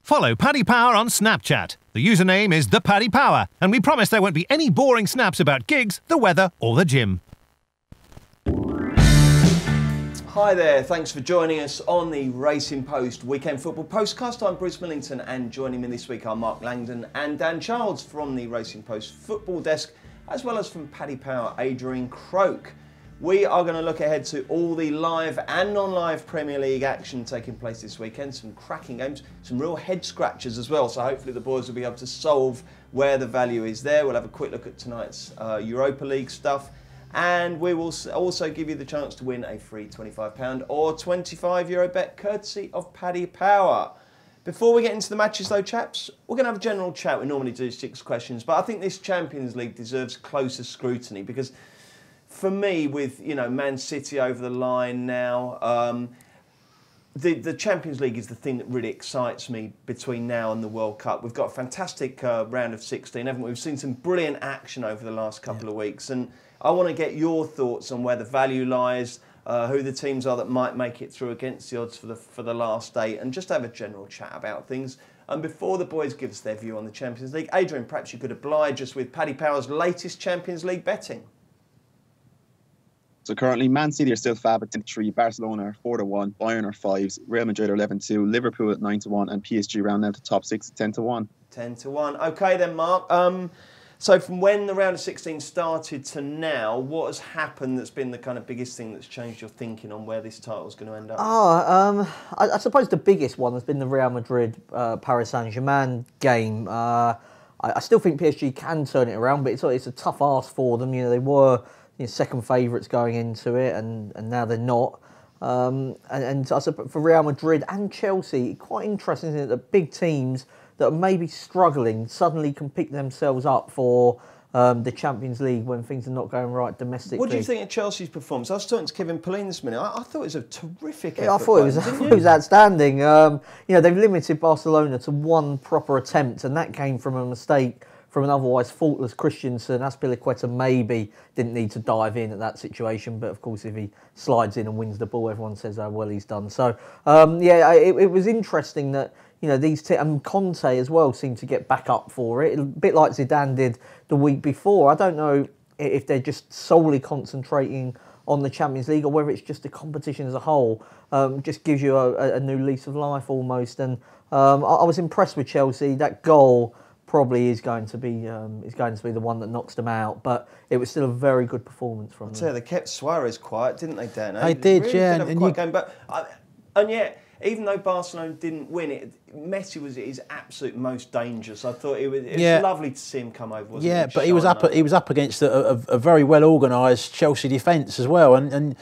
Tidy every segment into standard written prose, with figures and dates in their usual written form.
Follow Paddy Power on Snapchat. The username is @ThePaddyPower, and we promise there won't be any boring snaps about gigs, the weather, or the gym. Hi there, thanks for joining us on the Racing Post Weekend Football Postcast. I'm Bruce Millington, and joining me this week are Mark Langdon and Dan Childs from the Racing Post Football Desk, as well as from Paddy Power, Adrian Croak. We are going to look ahead to all the live and non-live Premier League action taking place this weekend. Some cracking games, some real head scratchers as well. So hopefully the boys will be able to solve where the value is there. We'll have a quick look at tonight's Europa League stuff. And we will also give you the chance to win a free £25 or €25 bet courtesy of Paddy Power. Before we get into the matches though, chaps, we're going to have a general chat. We normally do 6 questions, but I think this Champions League deserves closer scrutiny because for me, with Man City over the line now, the Champions League is the thing that really excites me between now and the World Cup. We've got a fantastic round of 16, haven't we? We've seen some brilliant action over the last couple of weeks, and I want to get your thoughts on where the value lies, who the teams are that might make it through against the odds for the last 8, and just have a general chat about things. And before the boys give us their view on the Champions League, Adrian, perhaps you could oblige us with Paddy Power's latest Champions League betting. So currently, Man City are still fab at 10-3, Barcelona are 4-1, Bayern are 5s, Real Madrid are 11-2, Liverpool at 9-1, and PSG round out the top 6 at 10-1. 10-1. Okay then, Mark. So from when the round of 16 started to now, what has happened that's been the kind of biggest thing that's changed your thinking on where this title's going to end up? I suppose the biggest one has been the Real Madrid Paris Saint-Germain game. I still think PSG can turn it around, but it's a tough ask for them. They were second favourites going into it, and now they're not. And I suppose for Real Madrid and Chelsea, quite interesting, isn't it, that big teams that are maybe struggling suddenly can pick themselves up for the Champions League when things are not going right domestically. What do you think of Chelsea's performance? I was talking to Kevin Pullein this minute. I thought it was a terrific effort. Yeah, I thought it was outstanding. They've limited Barcelona to one proper attempt, and that came from a mistake from an otherwise faultless Christensen. Azpilicueta maybe didn't need to dive in at that situation, but of course if he slides in and wins the ball, everyone says how well he's done. So, it was interesting that these and Conte as well seemed to get back up for it, a bit like Zidane did the week before. I don't know if they're just solely concentrating on the Champions League or whether it's just the competition as a whole. Just gives you a new lease of life almost. And I was impressed with Chelsea. That goal probably is going to be the one that knocks them out, but it was still a very good performance from them. They kept Suarez quiet, didn't they, Dan? They did, really yeah. Did have a quiet game, and yet, even though Barcelona didn't win it, Messi was at his absolute most dangerous. I thought it was lovely to see him come over. Wasn't it? But he was up against a very well organised Chelsea defence as well, and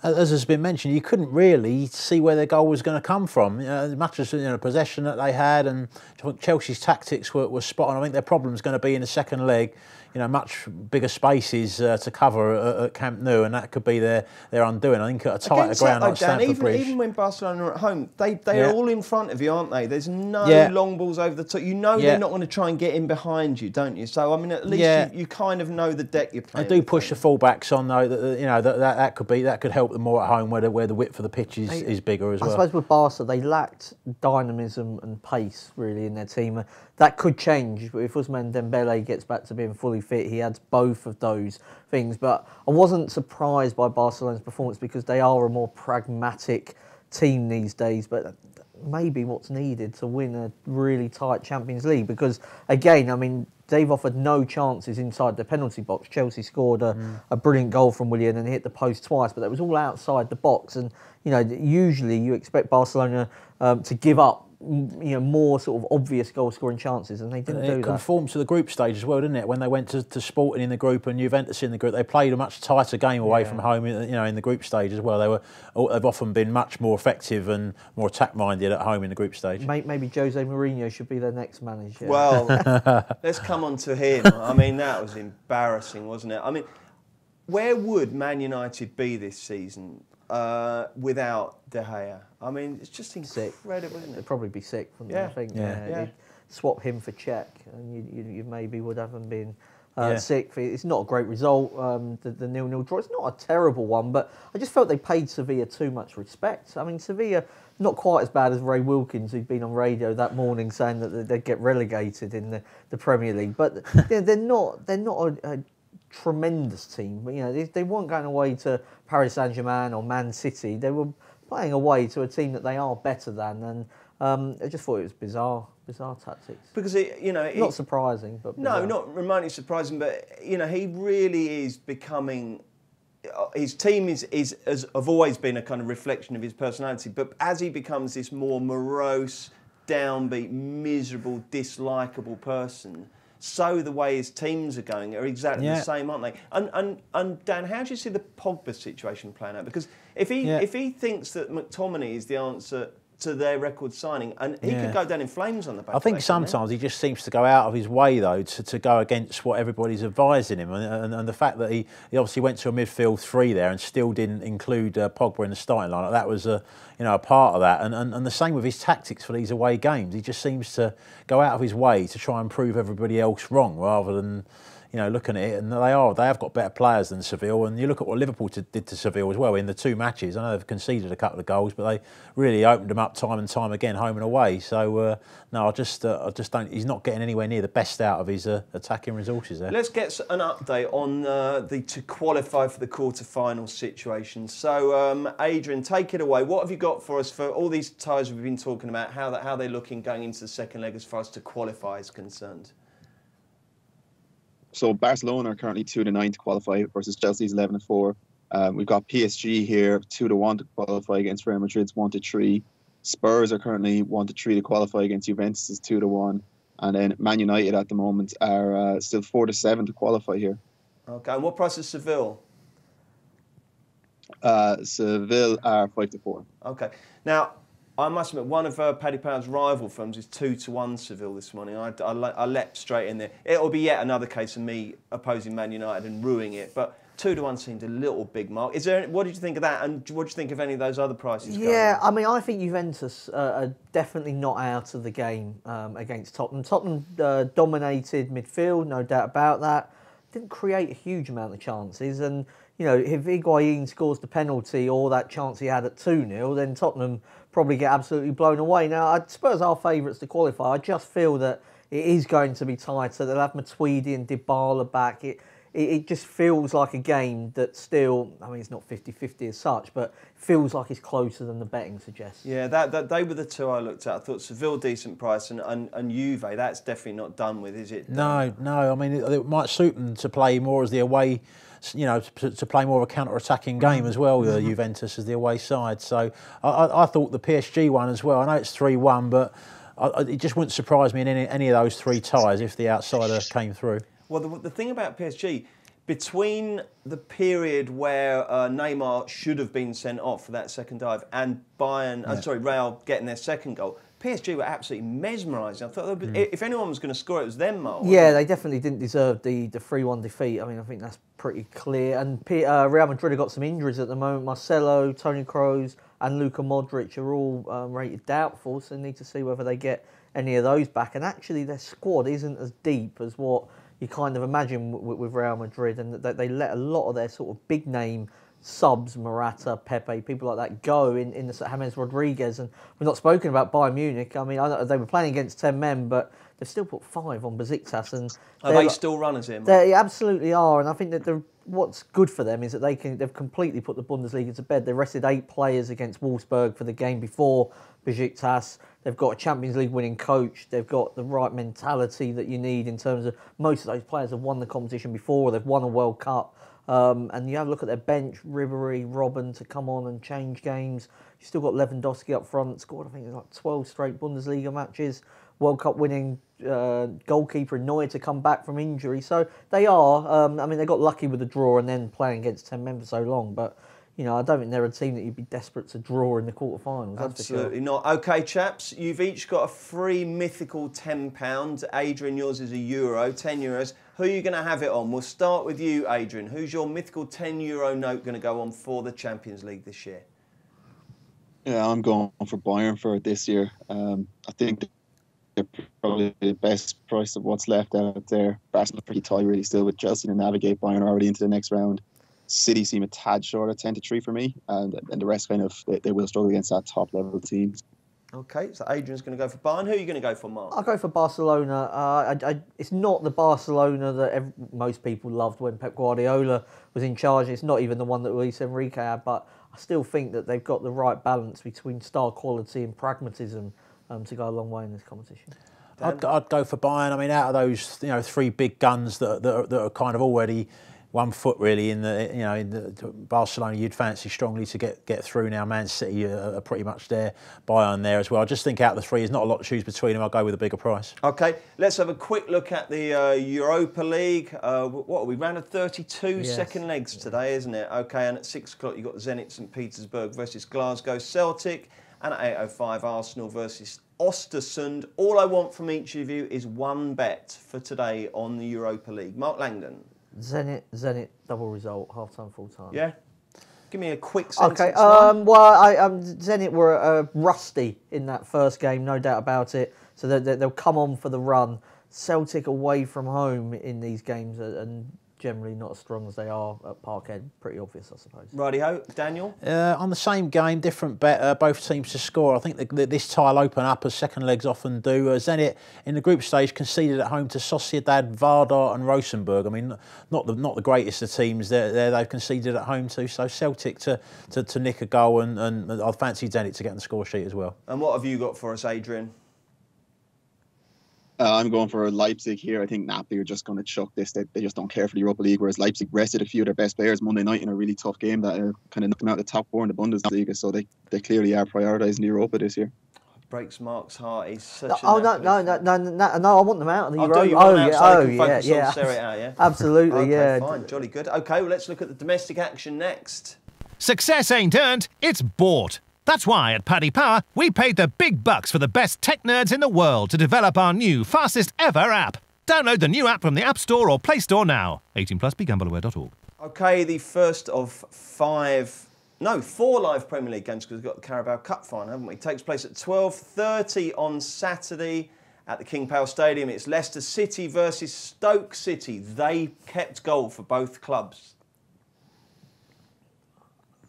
as has been mentioned, you couldn't really see where their goal was going to come from. As much as possession that they had, and Chelsea's tactics were spot on. I think their problem's going to be in the second leg. Much bigger spaces to cover at Camp Nou, and that could be their undoing. I think at a tighter ground like Stamford Bridge. Even when Barcelona are at home, they are all in front of you, aren't they? There's no long balls over the top. They're not going to try and get in behind you, don't you? So at least you kind of know the deck you're playing. They do push the fullbacks on though. That could help them more at home where the width of the pitch is bigger as well. I suppose with Barca they lacked dynamism and pace really in their team. That could change if Ousmane Dembele gets back to being fully fit. He adds both of those things. But I wasn't surprised by Barcelona's performance because they are a more pragmatic team these days. But maybe what's needed to win a really tight Champions League. Because, again, they've offered no chances inside the penalty box. Chelsea scored a brilliant goal from Willian and hit the post twice, but that was all outside the box. And, usually you expect Barcelona to give up more sort of obvious goal-scoring chances, and they didn't do that. It conformed to the group stage as well, didn't it? When they went to Sporting in the group and Juventus in the group, they played a much tighter game away from home, in the group stage as well. They've often been much more effective and more attack-minded at home in the group stage. Maybe Jose Mourinho should be their next manager. Well, let's come on to him. That was embarrassing, wasn't it? Where would Man United be this season without De Gea? It's just incredible, isn't it? It'd probably be sick, wouldn't it? I think. Swap him for Czech, and you maybe would have them been sixth. It's not a great result, the 0-0 draw. It's not a terrible one, but I just felt they paid Sevilla too much respect. I mean, Sevilla, not quite as bad as Ray Wilkins, who'd been on radio that morning saying that they'd get relegated in the Premier League. But they're not a tremendous team. You know, they weren't going away to Paris Saint-Germain or Man City. They were playing away to a team that they are better than, and I just thought it was bizarre tactics. Because not surprising, but bizarre. No, not remotely surprising. But he really is becoming. His team have always been a kind of reflection of his personality. But as he becomes this more morose, downbeat, miserable, dislikable person, so the way his teams are going are exactly the same, aren't they? And Dan, how do you see the Pogba situation playing out? Because if he thinks that McTominay is the answer to their record signing, and he could go down in flames on the back. I think sometimes he just seems to go out of his way, though, to go against what everybody's advising him, and the fact that he obviously went to a midfield three there and still didn't include Pogba in the starting lineup. That was a part of that, and the same with his tactics for these away games. He just seems to go out of his way to try and prove everybody else wrong, rather than looking at it, and they have got better players than Seville. And you look at what Liverpool did to Seville as well in the two matches. I know they've conceded a couple of goals, but they really opened them up time and time again, home and away. So no, I just don't. He's not getting anywhere near the best out of his attacking resources there. Let's get an update on to qualify for the quarter-final situation. So Adrian, take it away. What have you got for us for all these ties we've been talking about? How they're looking going into the second leg as far as to qualify is concerned? So Barcelona are currently 2-9 to qualify versus Chelsea's 11-4. We've got PSG here 2-1 to qualify against Real Madrid's 1-3. Spurs are currently 1-3 to qualify against Juventus's 2-1, and then Man United at the moment are still 4-7 to qualify here. Okay, and what price is Seville? Seville are 5-4. Okay, now I must admit, one of Paddy Power's rival firms is 2-1 Seville this morning. I leapt straight in there. It'll be yet another case of me opposing Man United and ruining it, but 2-1 seemed a little big mark. What did you think of that, and what did you think of any of those other prices? Yeah, I mean, I think Juventus are definitely not out of the game against Tottenham. Tottenham dominated midfield, no doubt about that. Didn't create a huge amount of chances, and if Higuain scores the penalty or that chance he had at 2-0, then Tottenham probably get absolutely blown away. Now, Spurs are favourites to qualify. I just feel that it is going to be tighter. They'll have Matuidi and Dybala back. It just feels like a game that still, I mean, it's not 50-50 as such, but feels like it's closer than the betting suggests. Yeah, that they were the two I looked at. I thought Seville, decent price, and Juve, that's definitely not done with, is it? No. I mean, it might suit them to play more as the away, to play more of a counter-attacking game as well, Juventus as the away side. So I thought the PSG one as well. I know it's 3-1, but it just wouldn't surprise me in any of those three ties if the outsider came through. Well, the thing about PSG, between the period where Neymar should have been sent off for that second dive and Real getting their second goal, PSG were absolutely mesmerising. I thought if anyone was going to score, it was them, Mark. Yeah, they definitely didn't deserve the 3-1 defeat. I mean, I think that's pretty clear. And Real Madrid have got some injuries at the moment. Marcelo, Toni Kroos and Luka Modric are all rated doubtful, so they need to see whether they get any of those back. And actually, their squad isn't as deep as what you kind of imagine with Real Madrid, and that they let a lot of their sort of big name subs, Morata, Pepe, people like that, go in the James Rodriguez. And we've not spoken about Bayern Munich. I mean, I know they were playing against 10 men, but they've still put 5 on Besiktas. And are they still runners here, Mark? They absolutely are, and I think that what's good for them is that they've completely put the Bundesliga to bed. They rested 8 players against Wolfsburg for the game before Besiktas. They've got a Champions League winning coach. They've got the right mentality that you need in terms of most of those players have won the competition before. They've won a World Cup. And you have a look at their bench, Ribéry, Robben to come on and change games. You've still got Lewandowski up front, scored I think like 12 straight Bundesliga matches. World Cup winning goalkeeper Neuer to come back from injury. So they are, I mean, they got lucky with the draw and then playing against 10 men for so long. But, I don't think they're a team that you'd be desperate to draw in the quarterfinals. Absolutely not. Okay, chaps, you've each got a free mythical £10. Adrian, yours is €1, €10. Who are you going to have it on? We'll start with you, Adrian. Who's your mythical €10 note going to go on for the Champions League this year? Yeah, I'm going for Bayern for it this year. I think they're probably the best price of what's left out there. Barcelona pretty tight really still, with Chelsea to navigate. Bayern already into the next round. City seem a tad short at 10-3 for me, and the rest kind of they will struggle against that top level teams. Okay, so Adrian's going to go for Bayern. Who are you going to go for, Mark? I'll go for Barcelona. It's not the Barcelona that most people loved when Pep Guardiola was in charge. It's not even the one that Luis Enrique had, but I still think that they've got the right balance between star quality and pragmatism to go a long way in this competition. I'd go for Bayern. I mean, out of those, three big guns that are kind of already 1 foot really in the Barcelona, you'd fancy strongly to get through now. Man City are pretty much there, Bayern there as well. I just think out of the three, there's not a lot to choose between them. I'll go with a bigger price. Okay, let's have a quick look at the Europa League. What are we, round of 32 Yes. second legs today, isn't it? Okay, and at 6 o'clock you've got Zenit St Petersburg versus Glasgow Celtic, and at 8:05 Arsenal versus Östersund. All I want from each of you is one bet for today on the Europa League. Mark Langdon. Zenit double result, half time, full time. Yeah? Give me a quick sentence. Okay, Zenit were rusty in that first game, no doubt about it. So they'll come on for the run. Celtic away from home in these games and generally not as strong as they are at Parkhead. Pretty obvious, I suppose. Righty-ho. Daniel? On the same game, different bet, both teams to score. I think that this tie will open up as second legs often do. Zenit in the group stage conceded at home to Sociedad, Vardar and Rosenborg. I mean, not the greatest of teams they've conceded at home to. So Celtic to nick a goal and I fancy Zenit to get on the score sheet as well. And what have you got for us, Adrian? I'm going for Leipzig here. I think Napoli are just going to chuck this. They just don't care for the Europa League, whereas Leipzig rested a few of their best players Monday night in a really tough game that kind of knocked them out of the top four in the Bundesliga. So they clearly are prioritising the Europa this year. Breaks Mark's heart. He's such No, I want them out of the Europa. Do you want them out so they can focus on Serie A, yeah? Absolutely, okay, yeah. Fine, jolly good. Okay, well, let's look at the domestic action next. Success ain't earned, it's bought. That's why at Paddy Power, we paid the big bucks for the best tech nerds in the world to develop our new, fastest ever app. Download the new app from the App Store or Play Store now. 18 plus, begambleaware.org. Okay, the first of four live Premier League games, because we've got the Carabao Cup final, haven't we? It takes place at 12:30 on Saturday at the King Power Stadium. It's Leicester City versus Stoke City. They kept goal for both clubs.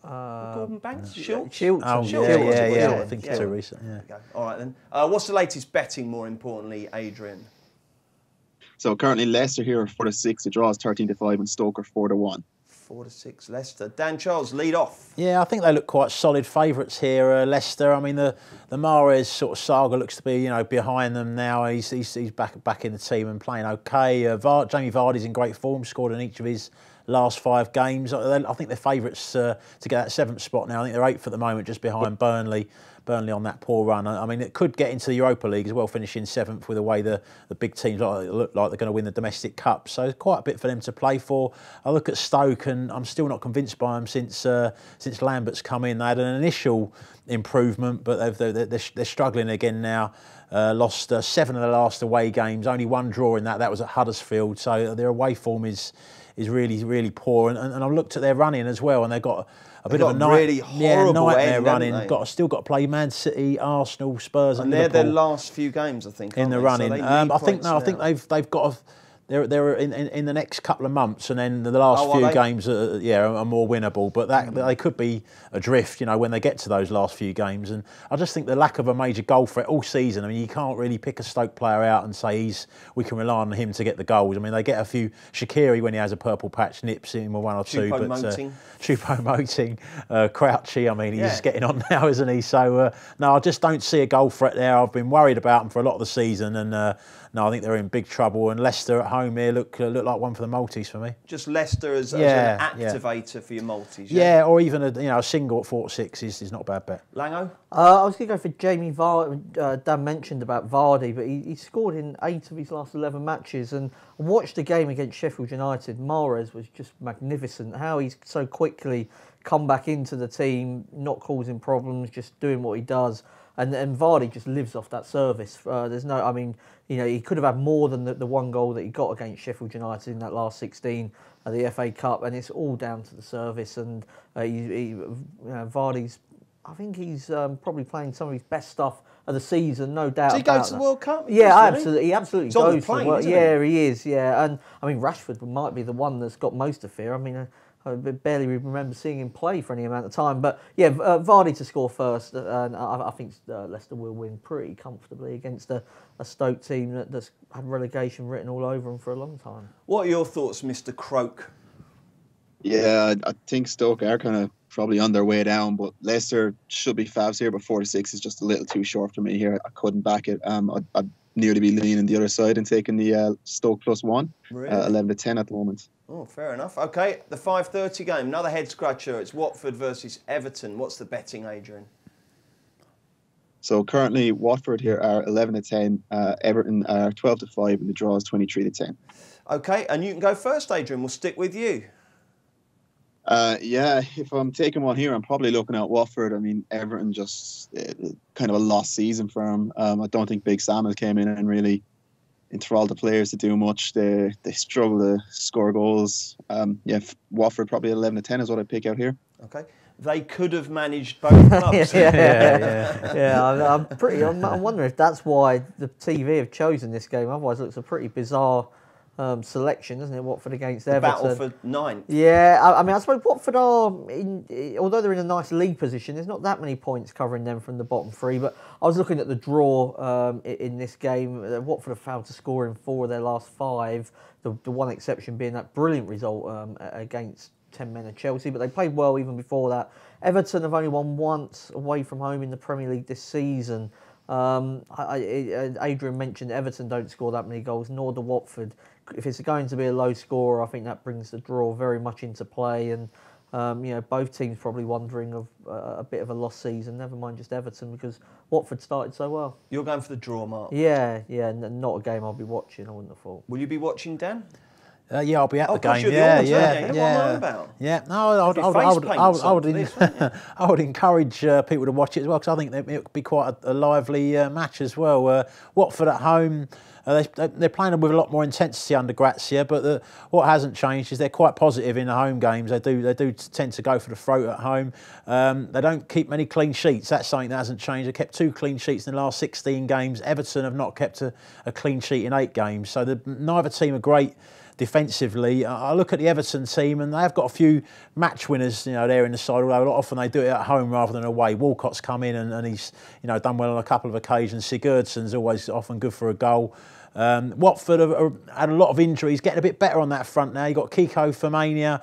Gordon Banks? Schultz? Oh, Schultz, yeah. was I think it? it's too recent, yeah. Okay. All right, then. What's the latest betting, more importantly, Adrian? So currently Leicester here are 4-6. The draw is 13-5, and Stoke are 4-1. 4-6 Leicester. Dan Charles, lead off. Yeah, I think they look quite solid favourites here, Leicester. I mean, the Mahrez sort of saga looks to be, behind them now. He's back in the team and playing okay. Jamie Vardy's in great form, scored in each of his last 5 games. I think they're favourites to get that 7th spot now. I think they're 8th at the moment, just behind Burnley. Burnley on that poor run. I mean, it could get into the Europa League as well, finishing 7th with the way the big teams look like they're going to win the domestic cup. So quite a bit for them to play for. I look at Stoke and I'm still not convinced by them since Lambert's come in. They had an initial improvement, but they're struggling again now. Lost 7 of the last away games, only 1 draw in that. That was at Huddersfield. So their away form is really, really poor. And I've looked at their running as well, and they've got a bit of a nightmare running. Still got to play Man City, Arsenal, Spurs, and they're Liverpool their last few games, I think. in the running. I think they've got. They're in the next couple of months, and then the last few games are more winnable. But they could be adrift, when they get to those last few games. And I just think the lack of a major goal threat all season. I mean, you can't really pick a Stoke player out and say we can rely on him to get the goals. I mean, they get a few. Shaqiri, when he has a purple patch, nips him with 1 or 2. Choupo-Moting, Crouchy. I mean, he's getting on now, isn't he? So no, I just don't see a goal threat there. I've been worried about them for a lot of the season, and. No, I think they're in big trouble. And Leicester at home here look like one for the Maltese for me. Just Leicester as an activator for your Maltese. Yeah, or even a single at 4-6 is not a bad bet. Lango? I was going to go for Jamie Vardy. Dan mentioned about Vardy, but he scored in 8 of his last 11 matches. And I watched the game against Sheffield United. Mahrez was just magnificent. How he's so quickly come back into the team, not causing problems, just doing what he does. And Vardy just lives off that service. He could have had more than the 1 goal that he got against Sheffield United in that last 16 of the FA Cup, and it's all down to the service. And Vardy's I think he's probably playing some of his best stuff of the season, no doubt. Does he go to the World Cup? Yeah, absolutely. He absolutely goes to the World. Yeah, he is. Yeah, and I mean Rashford might be the one that's got most of fear. I mean, I barely remember seeing him play for any amount of time. But yeah, Vardy to score first, and I think Leicester will win pretty comfortably against a Stoke team that's had relegation written all over them for a long time. What are your thoughts, Mr. Croak? Yeah, I think Stoke are kind of probably on their way down, but Leicester should be favs here, but 4-6 is just a little too short for me here. I couldn't back it. I'd nearly be leaning the other side and taking the Stoke +1, really? 11-10 at the moment. Oh, fair enough. Okay, the 5:30 game, another head scratcher. It's Watford versus Everton. What's the betting, Adrian? So currently Watford here are 11-10, Everton are 12-5, and the draw is 23-10. Okay, and you can go first, Adrian. We'll stick with you. Yeah, if I'm taking one here, I'm probably looking at Watford. I mean, Everton just kind of a lost season for them. I don't think Big Sam has came in and really enthralled the players to do much. They struggle to score goals. Yeah, Watford probably 11-10 is what I pick out here. Okay, they could have managed both clubs. I'm wondering if that's why the TV have chosen this game. Otherwise, it looks a pretty bizarre selection, doesn't it? Watford against Everton. Battle for 9th. Yeah, I mean, I suppose Watford are, although they're in a nice league position, there's not that many points covering them from the bottom 3. But I was looking at the draw in this game. Watford have failed to score in 4 of their last 5. The one exception being that brilliant result against 10 men of Chelsea, but they played well even before that. Everton have only won once away from home in the Premier League this season. Adrian mentioned Everton don't score that many goals, nor do Watford. If it's going to be a low scorer, I think that brings the draw very much into play, and both teams probably wondering of a bit of a lost season. Never mind just Everton, because Watford started so well. You're going for the draw, Mark? Yeah, not a game I'll be watching. I wouldn't have thought. Will you be watching, Dan? Yeah, I'll be at the game. What am I about? Yeah, no, I would encourage people to watch it as well, because I think it would be quite a lively match as well. Watford at home, they're playing with a lot more intensity under Grazia, but what hasn't changed is they're quite positive in the home games. They do tend to go for the throat at home. They don't keep many clean sheets. That's something that hasn't changed. They kept 2 clean sheets in the last 16 games. Everton have not kept a clean sheet in 8 games. So neither team are great defensively. I look at the Everton team, and they've got a few match winners, there in the side. Although a lot often they do it at home rather than away. Walcott's come in and he's, done well on a couple of occasions. Sigurdsson's always often good for a goal. Watford have had a lot of injuries, getting a bit better on that front now. You've got Kiko, Firmania,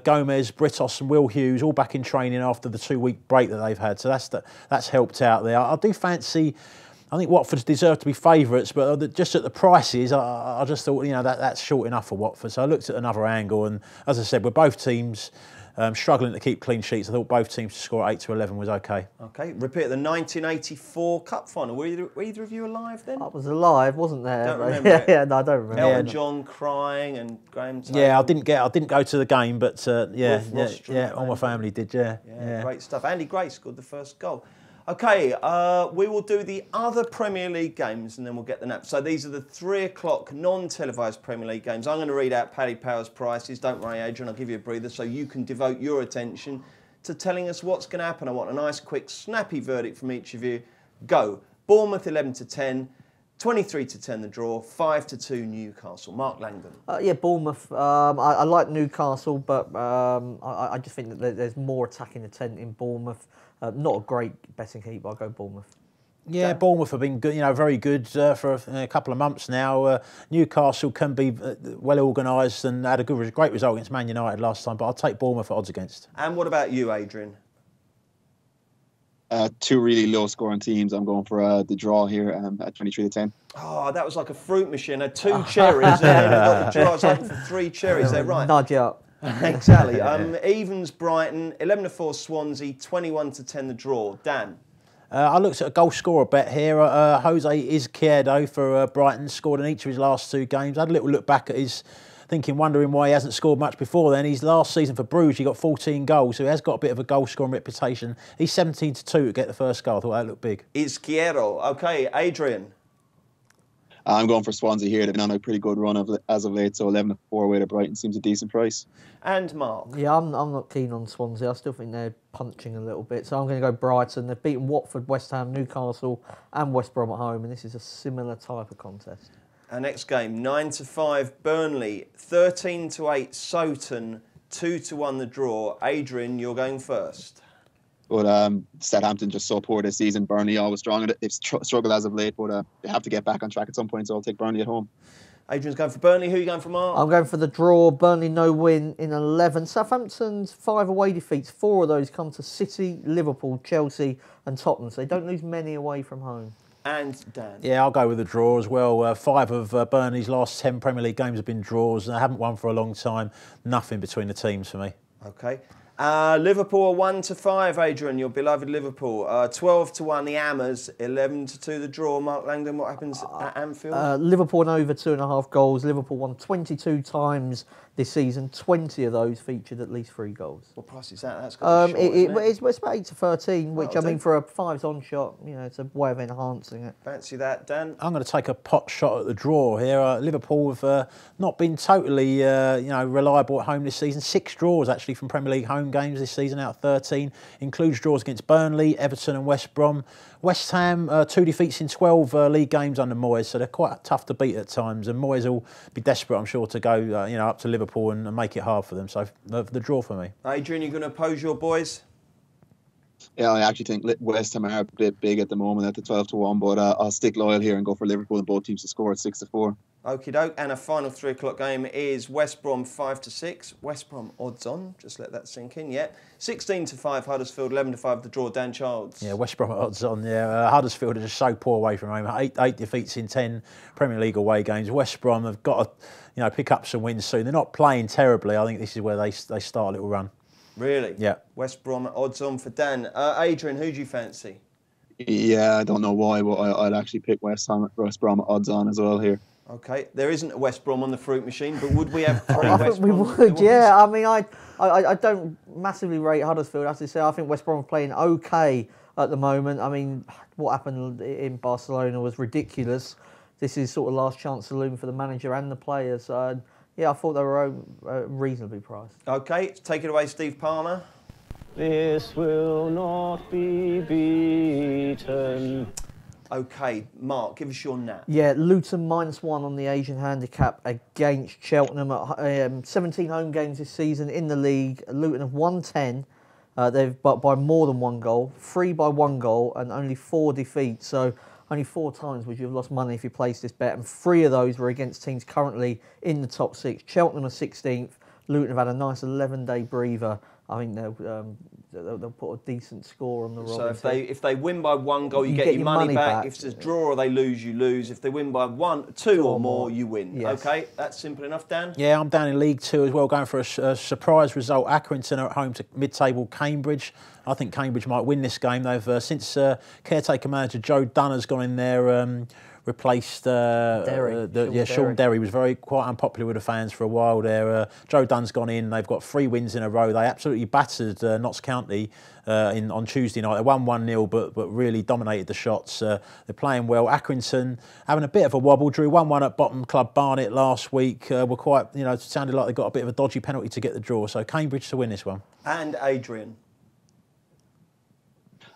Gomez, Britos and Will Hughes all back in training after the 2-week break that they've had. So that's helped out there. I do fancy. I think Watford's deserve to be favourites, but just at the prices, I just thought, that's short enough for Watford. So I looked at another angle, and as I said, with both teams struggling to keep clean sheets, I thought both teams to score 8-11 was okay. Okay, repeat the 1984 Cup final. Were either of you alive then? I was alive, wasn't there? Don't remember it. Yeah, no, I don't remember. Elton John crying and Graham Taylor. Yeah, I didn't go to the game, but all my family did. Yeah, great stuff. Andy Gray scored the first goal. Okay, we will do the other Premier League games and then we'll get the nap. So these are the 3 o'clock non-televised Premier League games. I'm going to read out Paddy Power's prices. Don't worry, Adrian, I'll give you a breather so you can devote your attention to telling us what's going to happen. I want a nice, quick, snappy verdict from each of you. Go. Bournemouth 11-10, 23-10 the draw, 5-2 Newcastle. Mark Langdon. Bournemouth. I like Newcastle, but I just think that there's more attacking intent in Bournemouth. Not a great betting heat, but I'll go Bournemouth. Yeah, Bournemouth have been good, very good for a couple of months now. Newcastle can be well organised and had a great result against Man United last time, but I'll take Bournemouth at odds against. And what about you, Adrian? 2 really low-scoring teams. I'm going for the draw here at 23-10. Oh, that was like a fruit machine. 2 cherries. The draw. I was hoping for 3 cherries there, right? Nudge you up. Exactly. Evans, Brighton, 11-4 Swansea, 21-10 the draw. Dan? I looked at a goal scorer bet here. Jose Izquierdo for Brighton scored in each of his last 2 games. I had a little look back at his wondering why he hasn't scored much before then. His last season for Bruges, he got 14 goals, so he has got a bit of a goal-scoring reputation. He's 17-2 to get the first goal. I thought that looked big. Izquierdo. Okay, Adrian? I'm going for Swansea here. They've been on a pretty good run as of late, so 11-4 away to Brighton seems a decent price. And Mark? Yeah, I'm not keen on Swansea. I still think they're punching a little bit. So I'm going to go Brighton. They've beaten Watford, West Ham, Newcastle and West Brom at home, and this is a similar type of contest. Our next game, 9-5 Burnley, 13-8 Soton, 2-1 the draw. Adrian, you're going first. But Southampton just so poor this season. Burnley always strong. They've struggled as of late, but they have to get back on track at some point, so I'll take Burnley at home. Adrian's going for Burnley. Who are you going for, Mark? I'm going for the draw. Burnley no win in 11. Southampton's 5 away defeats. 4 of those come to City, Liverpool, Chelsea and Tottenham. So they don't lose many away from home. And Dan? Yeah, I'll go with the draw as well. 5 of Burnley's last 10 Premier League games have been draws, and they haven't won for a long time. Nothing between the teams for me. Okay. Liverpool 1-5, Adrian, your beloved Liverpool. 12-1 the Hammers, 11-2 the draw. Mark Langdon, what happens at Anfield? Liverpool won over 2.5 goals. Liverpool won 22 times this season. 20 of those featured at least 3 goals. What price is that? That's got to be short, isn't it? It's about 8-13, which I mean for a 5s-on shot, you know, it's a way of enhancing it. Fancy that, Dan? I'm going to take a pot shot at the draw here. Liverpool have not been totally, reliable at home this season. 6 draws actually from Premier League home games this season out of 13. Includes draws against Burnley, Everton and West Brom. West Ham, 2 defeats in 12 league games under Moyes, so they're quite tough to beat at times. And Moyes will be desperate, I'm sure, to go up to Liverpool and make it hard for them. So the draw for me. Adrian, you're going to oppose your boys? Yeah, I actually think West Ham are a bit big at the moment at the 12-1, but I'll stick loyal here and go for Liverpool and both teams to score at 6-4. Okie doke. And a final 3 o'clock game is West Brom 5-6. West Brom odds on. Just let that sink in. Yeah. 16-5 Huddersfield, 11-5 the draw. Dan Childs. Yeah, West Brom odds on. Yeah, Huddersfield are just so poor away from home. 8 defeats in 10 Premier League away games. West Brom have got to pick up some wins soon. They're not playing terribly. I think this is where they start a little run. Really? Yeah. West Brom odds on for Dan. Adrian, who do you fancy? Yeah, I don't know why, but I'd actually pick West Brom odds on as well here. Okay, there isn't a West Brom on the fruit machine, but would we have 3 I West think we Brom? would, yeah. I mean, I don't massively rate Huddersfield. As I say, I think West Brom are playing okay at the moment. I mean, what happened in Barcelona was ridiculous. This is sort of last chance saloon for the manager and the players. Yeah, I thought they were reasonably priced. Okay, take it away, Steve Palmer. This will not be beaten. Okay, Mark, give us your nap. Yeah, Luton -1 on the Asian handicap against Cheltenham. At 17 home games this season in the league. Luton have won 10. They've by more than 1 goal, 3 by 1 goal, and only 4 defeats. So only 4 times would you have lost money if you placed this bet, and 3 of those were against teams currently in the top 6. Cheltenham are 16th. Luton have had a nice 11-day breather. I think they'll put a decent score on the roll. So if they win by 1 goal, you get your money back. If it's a draw or they lose, you lose. If they win by 2 or more, you win. Yes. Okay, that's simple enough, Dan? Yeah, I'm down in League 2 as well, going for a surprise result. Accrington are at home to mid-table Cambridge. I think Cambridge might win this game. They've since caretaker manager Joe Dunner's gone in there, replaced Sean Derry was quite unpopular with the fans for a while there. Joe Dunn's gone in. They've got 3 wins in a row. They absolutely battered Notts County on Tuesday night. They won 1-0, but really dominated the shots. They're playing well. Accrington having a bit of a wobble. Drew 1-1 at bottom club Barnet last week. Were quite, sounded like they got a bit of a dodgy penalty to get the draw. So Cambridge to win this one. And Adrian.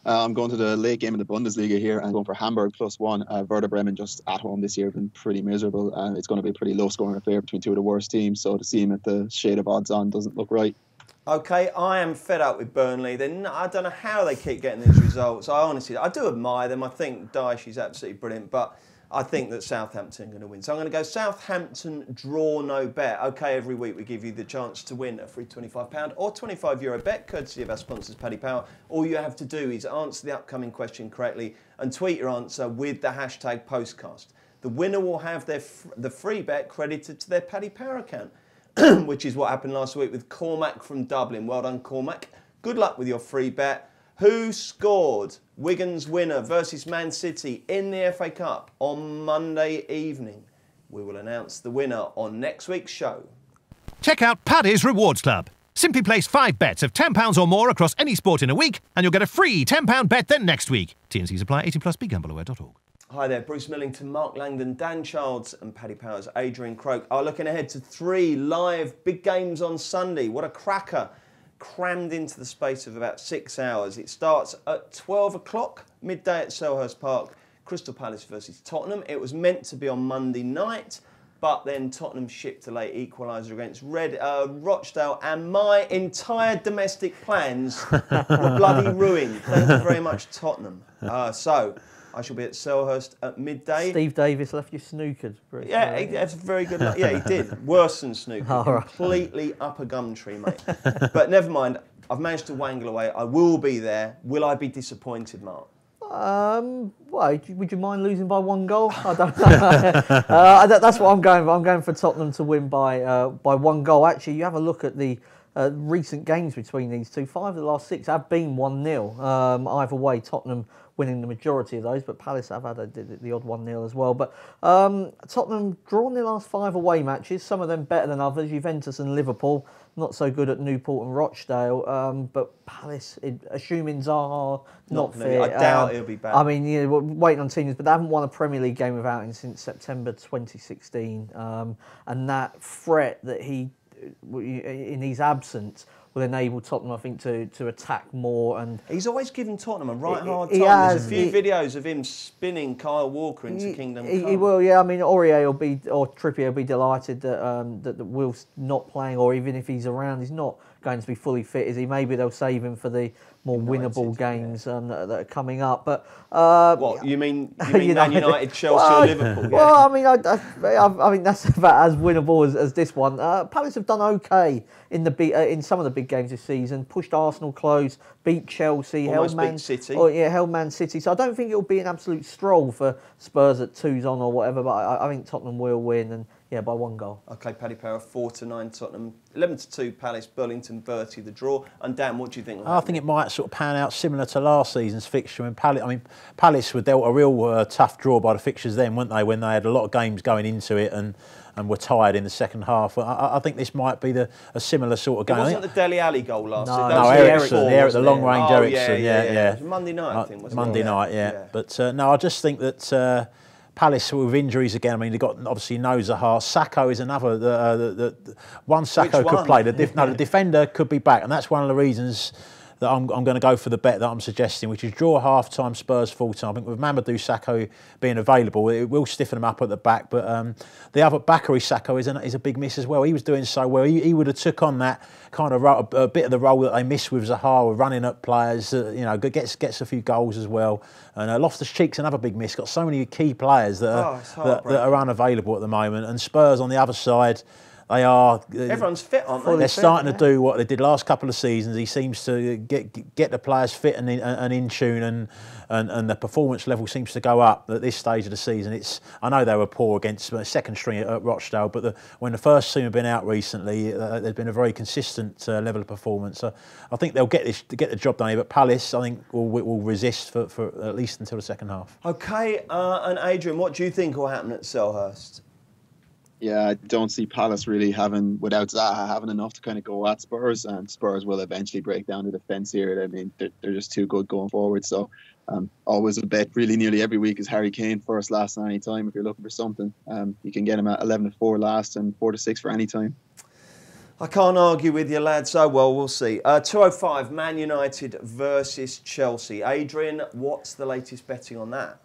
I'm going to the late game in the Bundesliga here and going for Hamburg +1. Werder Bremen just at home this year have been pretty miserable, and it's going to be a pretty low-scoring affair between 2 of the worst teams. So to see him at the shade of odds on doesn't look right. Okay, I am fed up with Burnley. I don't know how they keep getting these results. I do admire them. I think Dyche is absolutely brilliant, but I think that Southampton are going to win. So I'm going to go Southampton draw no bet. Okay, every week we give you the chance to win a free £25 or €25 bet, courtesy of our sponsors, Paddy Power. All you have to do is answer the upcoming question correctly and tweet your answer with the hashtag Postcast. The winner will have the free bet credited to their Paddy Power account, which is what happened last week with Cormac from Dublin. Well done, Cormac. Good luck with your free bet. Who scored Wigan's winner versus Man City in the FA Cup on Monday evening? We will announce the winner on next week's show. Check out Paddy's Rewards Club. Simply place 5 bets of £10 or more across any sport in a week and you'll get a free £10 bet the next week. T&Cs apply. 18+. BeGambleAware.org. Hi there, Bruce Millington, Mark Langdon, Dan Childs and Paddy Powers, Adrian Croak are looking ahead to 3 live big games on Sunday. What a cracker, crammed into the space of about 6 hours. It starts at 12 o'clock, midday at Selhurst Park, Crystal Palace versus Tottenham. It was meant to be on Monday night, but then Tottenham shipped a late equaliser against Rochdale, and my entire domestic plans were bloody ruined. Thank you very much, Tottenham. So I shall be at Selhurst at midday. Steve Davis left you snookered. Bruce. Yeah, that's a very good. Yeah, he did. Worse than snooker. Right. Completely up a gum tree, mate. But never mind. I've managed to wangle away. I will be there. Will I be disappointed, Mark? Well, would you mind losing by 1 goal? I don't know. That's what I'm going for. I'm going for Tottenham to win by 1 goal. Actually, you have a look at the recent games between these two. 5 of the last 6 have been 1-0. Either way, Tottenham winning the majority of those, but Palace have had the odd 1-0 as well. But Tottenham drawn their last 5 away matches, some of them better than others. Juventus and Liverpool, not so good at Newport and Rochdale. But Palace, assuming Zaha not fit, I doubt he'll be back. I mean, we're waiting on teams, but they haven't won a Premier League game without him since September 2016. And that threat that he, in his absence, will enable Tottenham, I think, to attack more. And he's always given Tottenham a hard time. There's a few videos of him spinning Kyle Walker into Kingdom Come. He will, yeah. I mean, Trippier will be delighted that Will's not playing, or even if he's around, he's not going to be fully fit, is he? Maybe they'll save him for the more winnable games that are coming up. But what you mean? Man United, Chelsea, or Liverpool? Yeah. Well, I mean, I think that's about as winnable as this one. Palace have done okay in some of the big games this season. Pushed Arsenal close, beat Chelsea, held Man City. Held Man City. So I don't think it'll be an absolute stroll for Spurs at 2's on or whatever. But I think Tottenham will win, and by 1 goal. Okay, Paddy Power, 4-9 Tottenham, 11-2 Palace, Burlington, Bertie the draw. And Dan, what do you think? I think it might sort of pan out similar to last season's fixture. Palace were dealt a real tough draw by the fixtures then, weren't they? When they had a lot of games going into it and were tired in the second half. I think this might be a similar sort of game. It wasn't the Dele Alli goal last season. No, Ericsson, the long range Ericsson. Yeah. It was Monday night, I think, wasn't it? Monday night, yeah. But no, I just think that Palace with injuries again. I mean, they've got obviously no Zaha. Sacco is another. The one Sacco could play. The defender could be back, and that's one of the reasons that I'm going to go for the bet that I'm suggesting, which is draw half-time, Spurs full-time. I think with Mamadou Sakho being available, it will stiffen them up at the back. But the other Bakary Sakho is a big miss as well. He was doing so well. He would have took on that kind of a bit of the role that they missed with Zaha, with running up players. Gets a few goals as well. And Loftus-Cheek's another big miss. Got so many key players that are unavailable at the moment. And Spurs on the other side. Everyone's fit, aren't they? They're starting to do what they did last couple of seasons. He seems to get the players fit and in tune, and the performance level seems to go up at this stage of the season. I know they were poor against second string at Rochdale, but when the first team have been out recently, there's been a very consistent level of performance. So I think they'll get the job done here. But Palace, I think, will resist for at least until the second half. Okay, and Adrian, what do you think will happen at Selhurst? Yeah, I don't see Palace really without Zaha, having enough to kind of go at Spurs, and Spurs will eventually break down the defence here. I mean, they're just too good going forward. So always a bet really nearly every week is Harry Kane first, last, and any time if you're looking for something. You can get him at 11-4 last and 4-6 for any time. I can't argue with you, lads. So, well, we'll see. 2:05, Man United versus Chelsea. Adrian, what's the latest betting on that?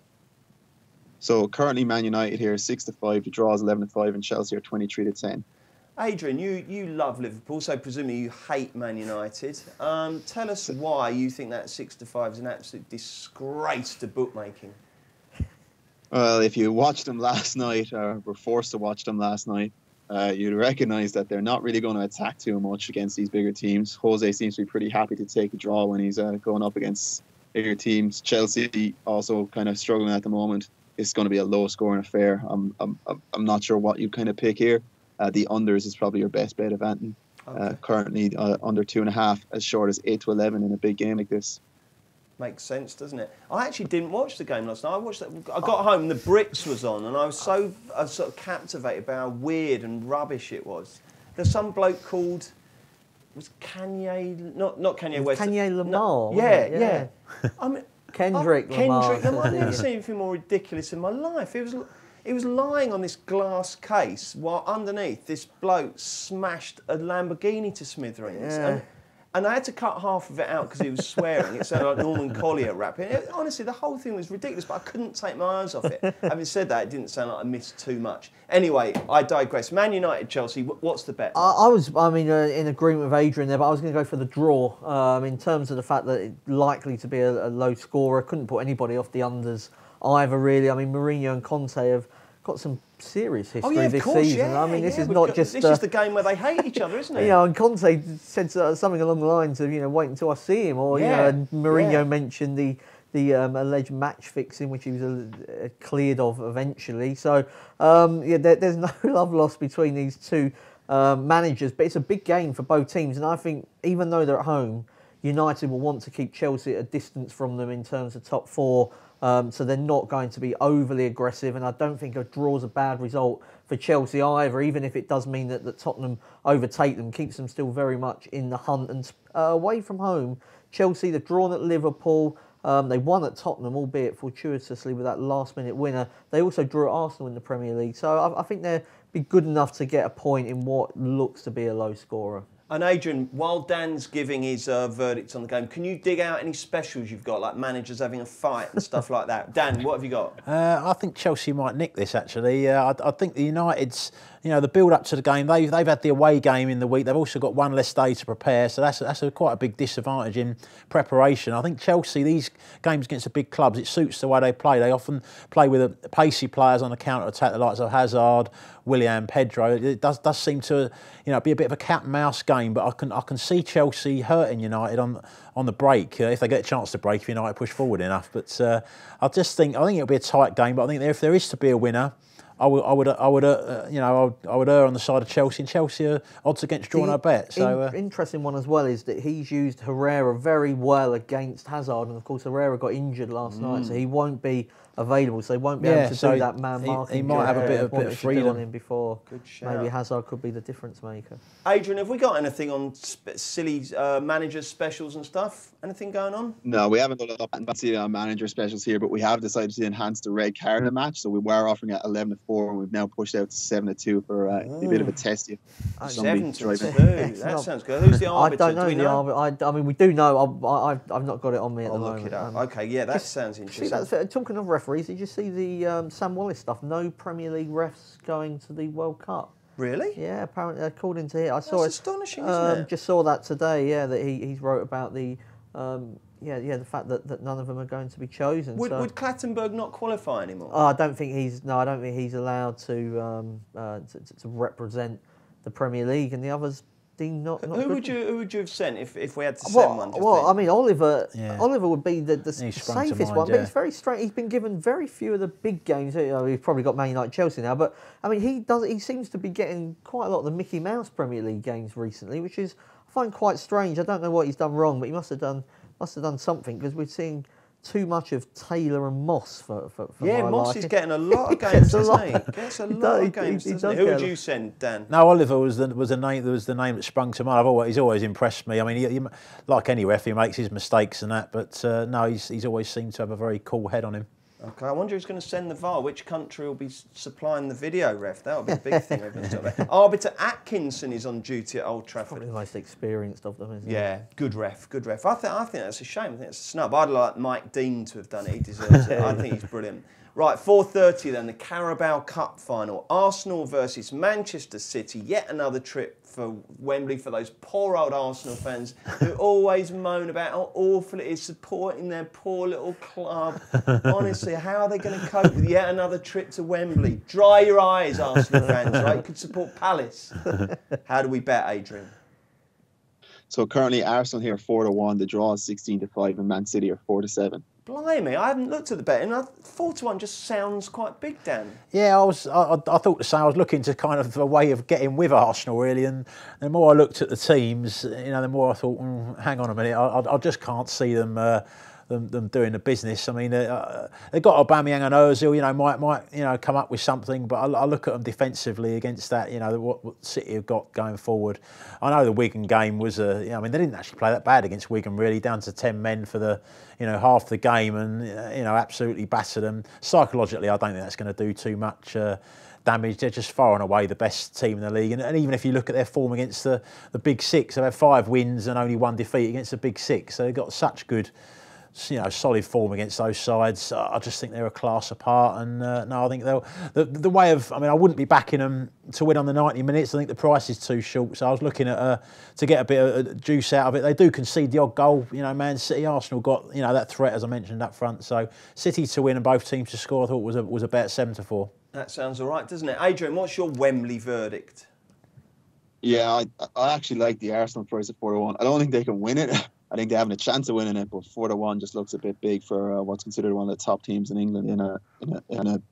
So currently Man United here 6-5, the draw is 11-5, and Chelsea are 23-10. Adrian, you love Liverpool, so presumably you hate Man United. Tell us why you think that 6-5 is an absolute disgrace to bookmaking. Well, if you watched them last night, or were forced to watch them last night, you'd recognise that they're not really going to attack too much against these bigger teams. Jose seems to be pretty happy to take a draw when he's going up against bigger teams. Chelsea also kind of struggling at the moment. It's going to be a low-scoring affair. I'm not sure what you kind of pick here. The unders is probably your best bet of Anton. Okay. Currently under 2.5, as short as 8-11 in a big game like this. Makes sense, doesn't it? I actually didn't watch the game last night. I got home and the Brits was on, and I was sort of captivated by how weird and rubbish it was. There's some bloke called was Kanye, not Kanye West. Kanye Lamar. Yeah. I mean, Kendrick Lamar. I've never seen anything more ridiculous in my life. He was lying on this glass case while underneath this bloke smashed a Lamborghini to smithereens. Yeah. And I had to cut half of it out because he was swearing. It sounded like Norman Collier rapping. Honestly, the whole thing was ridiculous, but I couldn't take my eyes off it. Having said that, it didn't sound like I missed too much. Anyway, I digress. Man United, Chelsea, what's the bet? I was in agreement with Adrian there, but I was going to go for the draw in terms of the fact that it's likely to be a low scorer. Couldn't put anybody off the unders either, really. I mean, Mourinho and Conte have got some serious history this season. Yeah, I mean, this is not just... This is the game where they hate each other, isn't it? You know, and Conte said something along the lines of, wait until I see him. Or, and Mourinho mentioned the alleged match fixing, which he was cleared of eventually. So, there's no love lost between these two managers. But it's a big game for both teams. And I think, even though they're at home, United will want to keep Chelsea at a distance from them in terms of top four. So they're not going to be overly aggressive, and I don't think a draw's a bad result for Chelsea either, even if it does mean that Tottenham overtake them, keeps them still very much in the hunt. And away from home, Chelsea, they've drawn at Liverpool, they won at Tottenham, albeit fortuitously with that last-minute winner. They also drew at Arsenal in the Premier League, so I think they'll be good enough to get a point in what looks to be a low scorer. And Adrian, while Dan's giving his verdict on the game, can you dig out any specials you've got, like managers having a fight and stuff like that? Dan, what have you got? I think Chelsea might nick this, actually. I think the United's, the build-up to the game, they've had the away game in the week. They've also got one less day to prepare, so that's quite a big disadvantage in preparation. I think Chelsea, these games against the big clubs, it suits the way they play. They often play with pacey players on the counter-attack, the likes of Hazard, Willian, Pedro. It does seem to be a bit of a cat and mouse game, but I can see Chelsea hurting United on the break if they get a chance to break if United push forward enough. But I think it'll be a tight game. But I think if there is to be a winner, I would err on the side of Chelsea, and Chelsea are odds against drawing our bet. So interesting one as well is that he's used Herrera very well against Hazard, and of course Herrera got injured last night, so he won't be available, so they won't be able to do that man marking. He might have a bit of freedom on him before. Maybe Hazard could be the difference maker. Adrian, have we got anything on silly manager specials and stuff? Anything going on? No, we haven't done a lot on manager specials here, but we have decided to enhance the red card in the match. So we were offering at 11-4, and we've now pushed out to 7-2 for a bit of a test. 7-2. That sounds good. Who's the arbiter? I don't know the arbiter. I mean, we do know. I've not got it on me at the moment. Look it up. Okay, that sounds interesting. Talking of referees, did you see the Sam Wallace stuff? No Premier League refs going to the World Cup. Really? Yeah, apparently, according to That's astonishing, isn't it? Just saw that today. Yeah, that he's wrote about the the fact that none of them are going to be chosen. Would Clattenburg not qualify anymore? I don't think he's allowed to represent the Premier League, and the others deemed not. Who would you have sent if we had to send one? I mean, Oliver would be the safest one, but it's very strange. He's been given very few of the big games. He's probably got Man United, Chelsea now, but I mean, he seems to be getting quite a lot of the Mickey Mouse Premier League games recently, which is I find quite strange. I don't know what he's done wrong, but he must have done something, because we're seeing too much of Taylor and Moss for Moss is getting a lot of games, doesn't he? Gets a lot of games, doesn't he? Who would you send, Dan? No, Oliver was the name that sprung to mind. He's always impressed me. I mean, he, like any ref, he makes his mistakes and that, but no, he's always seemed to have a very cool head on him. Okay, I wonder who's going to send the VAR. Which country will be supplying the video ref? That'll be a big thing. Arbiter Atkinson is on duty at Old Trafford. Probably the most experienced of them, isn't he? Yeah, good ref. I think that's a shame. I think that's a snub. I'd like Mike Dean to have done it. He deserves it. I think he's brilliant. Right, 4:30 then, the Carabao Cup final. Arsenal versus Manchester City. Yet another trip for Wembley for those poor old Arsenal fans who always moan about how awful it is supporting their poor little club. Honestly, how are they going to cope with yet another trip to Wembley? Dry your eyes, Arsenal fans, right? You could support Palace. How do we bet, Adrian? So currently Arsenal here 4-1. The draw is 16-5, and Man City are 4-7. Blimey, I haven't looked at the betting. 4-1 just sounds quite big, Dan. Yeah, I thought the same. I was looking to kind of a way of getting with Arsenal, really, and the more I looked at the teams, the more I thought, hang on a minute, I just can't see them them doing the business. I mean, they've got Aubameyang and Ozil, might come up with something, but I look at them defensively against that, what City have got going forward. I know the Wigan game was they didn't actually play that bad against Wigan, really, down to 10 men for the half the game, and absolutely battered them. Psychologically, I don't think that's going to do too much damage. They're just far and away the best team in the league, and even if you look at their form against the Big Six, they've had 5 wins and only 1 defeat against the Big Six, so they've got such good solid form against those sides. I just think they're a class apart, and no, I think they'll the way of. I wouldn't be backing them to win on the 90 minutes. I think the price is too short, so I was looking at to get a bit of juice out of it. They do concede the odd goal. Man City, Arsenal got that threat, as I mentioned up front. So City to win and both teams to score, I thought was a bet 7-4. That sounds all right, doesn't it? Adrian, what's your Wembley verdict? Yeah, I actually like the Arsenal price at 4-1. I don't think they can win it. I think they have a chance of winning it, but 4-1 just looks a bit big for what's considered one of the top teams in England in a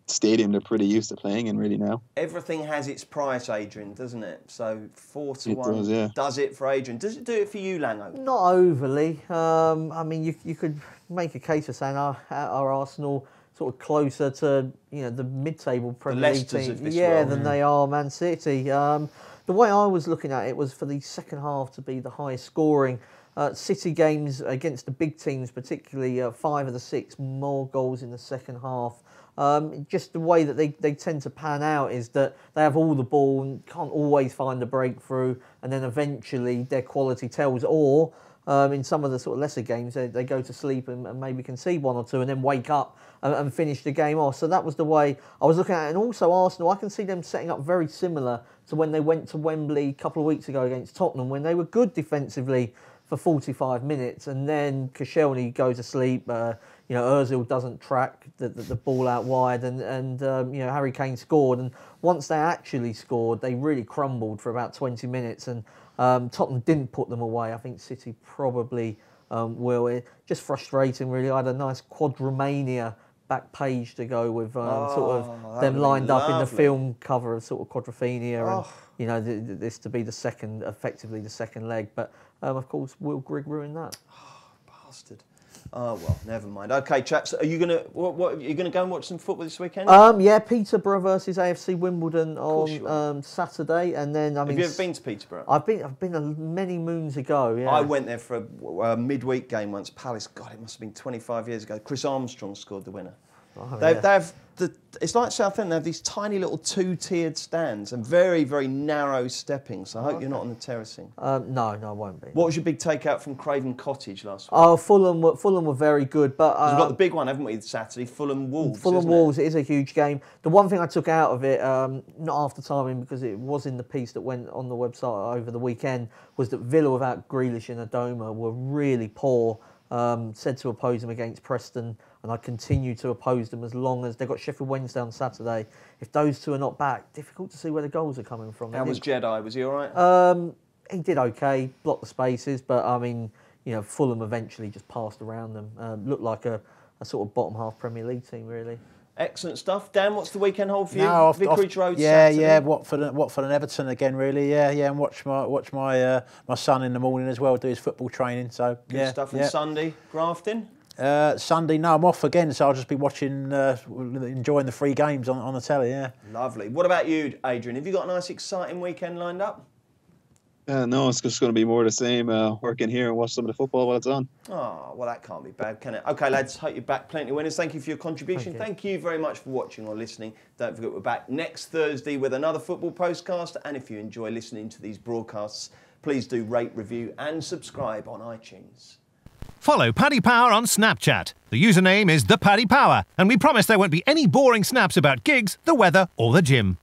stadium they're pretty used to playing in really now. Everything has its price, Adrian, doesn't it? So 4-1 it does, yeah. Does it for Adrian. Does it do it for you, Lango? Not overly. You could make a case for saying our Arsenal sort of closer to the mid-table Premier League team, than they are Man City. The way I was looking at it was for the second half to be the highest scoring. City games against the big teams, particularly 5 of the 6 more goals in the second half. Just the way that they tend to pan out is that they have all the ball and can't always find a breakthrough, and then eventually their quality tells. Or in some of the sort of lesser games, they go to sleep and maybe concede 1 or 2 and then wake up and finish the game off. So that was the way I was looking at it. And also Arsenal, I can see them setting up very similar to when they went to Wembley a couple of weeks ago against Tottenham, when they were good defensively for 45 minutes, and then Koscielny goes to sleep. Ozil doesn't track the ball out wide, and Harry Kane scored. And once they actually scored, they really crumbled for about 20 minutes, and Tottenham didn't put them away. I think City probably will. Just frustrating, really. I had a nice Quadramania back page to go with sort of them lined up in the film cover of sort of Quadrophenia, and this to be effectively the second leg, but. Of course, Will Grigg ruined that. Oh, bastard. Oh, well, never mind. OK, chaps, are you going to go and watch some football this weekend? Yeah, Peterborough versus AFC Wimbledon on Saturday. And then, Have you ever been to Peterborough? I've been many moons ago, yeah. I went there for a midweek game once. Palace, God, it must have been 25 years ago. Chris Armstrong scored the winner. Oh, They have it's like Southend. They have these tiny little 2-tiered stands and very, very narrow steppings. So I hope you're not on the terracing. No, I won't be. What was your big takeout from Craven Cottage last week? Oh, Fulham were very good, but we've got the big one, haven't we? Saturday, Fulham Wolves. Fulham Wolves. It is a huge game. The one thing I took out of it, not after timing because it was in the piece that went on the website over the weekend, was that Villa without Grealish and Adoma were really poor. Said to oppose them against Preston, and I continue to oppose them as long as they've got Sheffield Wednesday on Saturday. If those two are not back, difficult to see where the goals are coming from. How was Jedi? Was he all right? He did okay, blocked the spaces, but Fulham eventually just passed around them. Looked like a sort of bottom half Premier League team, really. Excellent stuff. Dan, what's the weekend hold for you? Vicarage Road Saturday? Yeah, Watford and Everton again, really. Yeah, and watch my son in the morning as well, do his football training. So good stuff. And Sunday, grafting? Sunday, no, I'm off again, so I'll just be watching, enjoying the free games on the telly, yeah. Lovely. What about you, Adrian? Have you got a nice, exciting weekend lined up? No, it's just going to be more of the same. Work in here and watch some of the football while it's on. Oh, well, that can't be bad, can it? OK, lads, hope you're back. Plenty of winners. Thank you for your contribution. Thank you very much for watching or listening. Don't forget we're back next Thursday with another football postcast. And if you enjoy listening to these broadcasts, please do rate, review and subscribe on iTunes. Follow Paddy Power on Snapchat. The username is ThePaddyPower, and we promise there won't be any boring snaps about gigs, the weather or the gym.